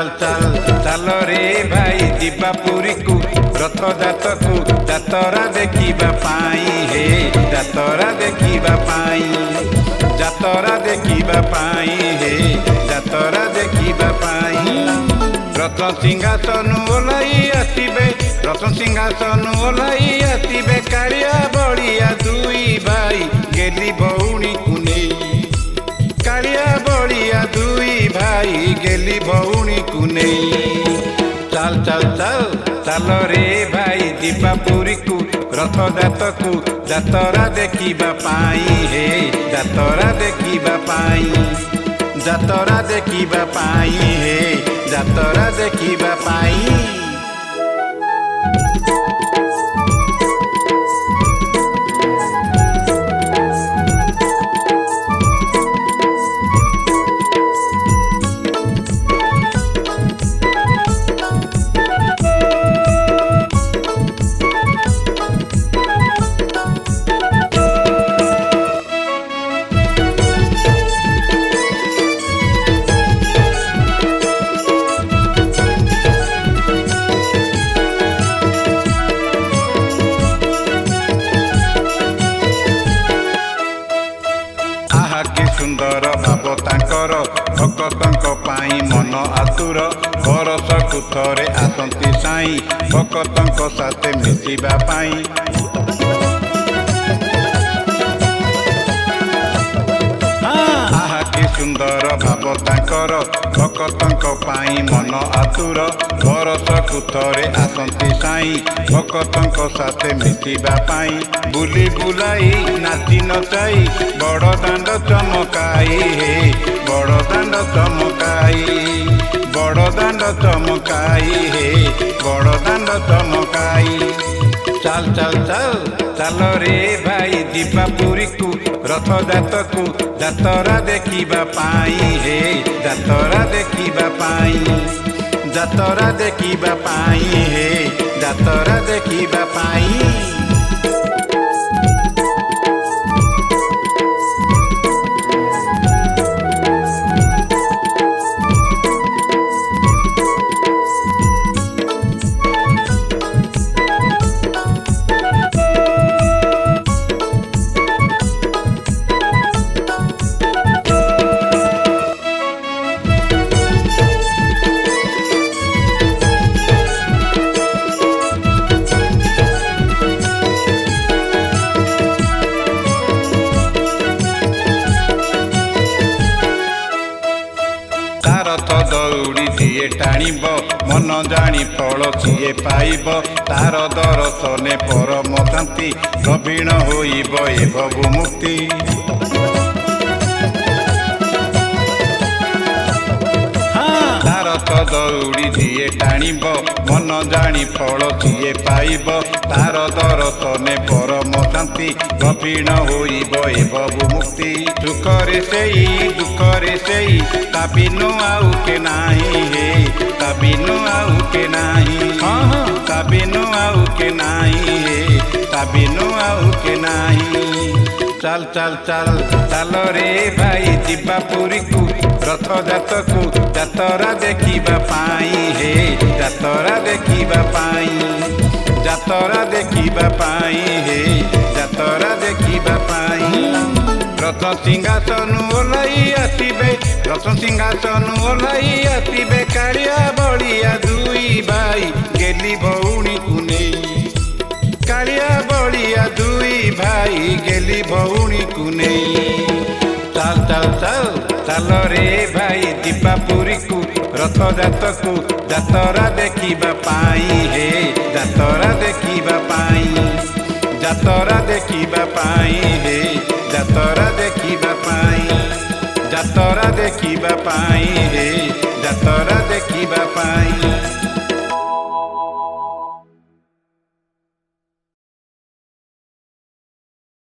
ଚାଲ ଚାଲ ଚାଲ ରେ ଭାଇ ଯିବା ପୁରୀକୁ ରଥଯାତ୍ରାକୁ ଯାତରା ଦେଖିବା ପାଇଁ ହେ ଯାତରା ଦେଖିବା ପାଇଁ ଯାତରା ଦେଖିବା ପାଇଁ ହେ ଯାତରା ଦେଖିବା ପାଇଁ ରତ୍ନ ସିଂହାସନ ଓହ୍ଲାଇ ଆସିବେ ରତ୍ନ ସିଂହାସନ ଓହ୍ଲାଇ ଆସିବେ କାଳିଆ ବଳିଆ ଦୁଇ ଭାଇ ଗେଲି ଭଉଣୀକୁ ନେଇ କାଳିଆ ବଳିଆ ଦୁଇ ଭାଇ ଗେଲି ଭଉଣୀକୁ ନେଇ ଚାଲ ଚାଲ ଚାଲ ଚାଲ ରେ ଭାଇ ଯିବା ପୁରୀକୁ ରଥଯାତ୍ରାକୁ ଯାତରା ଦେଖିବା ପାଇଁ ହେ ଯାତରା ଦେଖିବା ପାଇଁ ଯାତରା ଦେଖିବା ପାଇଁ ହେ ଯାତରା ଦେଖିବା ପାଇଁ कि सुंदर भाव तांकर भक्तों पाई मन आतुर बरसकु थरे आसंती साई भक्तों साथे मिशिबा पाई कि सुंदर भाव तांकर भक्तों पाई मन आतुर बरसकु थरे आसंती साई भक्तों साथे मिशिबा पाई बुली बुलाई नाची नचाई बड़ दांड चमकाई हे बड़ दांड चमकाई बड़ दांड चमकाई हे बड़ दांड चमकाई चल चल चल चल रे भाई ଯିବା ପୁରୀକୁ ରଥଯାତ୍ରାକୁ ଯାତରା ଦେଖିବା ପାଇଁ ହେ ଯାତରା ଦେଖିବା ପାଇଁ ଯାତରା ଦେଖିବା ପାଇଁ ହେ ଯାତରା ଦେଖିବା ପାଇଁ रथ दौड़ी दिए टाणीब मन जानी फल सीए पाइब तार दर्शने परम शांति प्रवीण होइब ए भव मुक्ति रथ दौड़ी दिए टाणीब मन जानी फल सीए पाइब तार दर्शने परम शांति प्रवीण होइब ए भव मुक्ति सुखरे सेई दुखरे सेई ता बिनु आउ के नाही हे ता बिनु आउ के नाही ता बिनु आउ के नाही हे ता बिनु आउ के नाही चल चल चल चल रे भाई ଯିବା ପୁରୀକୁ ରଥଯାତ୍ରାକୁ ଯାତରା ଦେଖିବା ପାଇଁ ହେ ଯାତରା ଦେଖିବା ପାଇଁ ଯାତରା ଦେଖିବା ପାଇଁ ହେ ଯାତରା ଦେଖିବା ପାଇଁ रत्न सिंहासन ओह୍ଲାଇ ଆସିବେ रत्न सिंहासन ओह୍ଲାଇ ଆସିବେ कालिया बलिया दुई भाई गेली भौणीକୁ ନେଇ कालिया बलिया दुई भाई गेली भौणीକୁ ନେଇ चल चल चल चल रे भाई ଯିବା ପୁରୀକୁ ରଥଯାତ୍ରାକୁ ଯାତରା ଦେଖିବା ପାଇଁ ହେ ଯାତରା ଦେଖିବା ପାଇଁ ଯାତରା ଦେଖିବା ପାଇଁ ହେ ଯାତରା ଦେଖିବା ପାଇଁ ଯାତରା ଦେଖିବା ପାଇଁ ହେ ଯାତରା ଦେଖିବା ପାଇଁ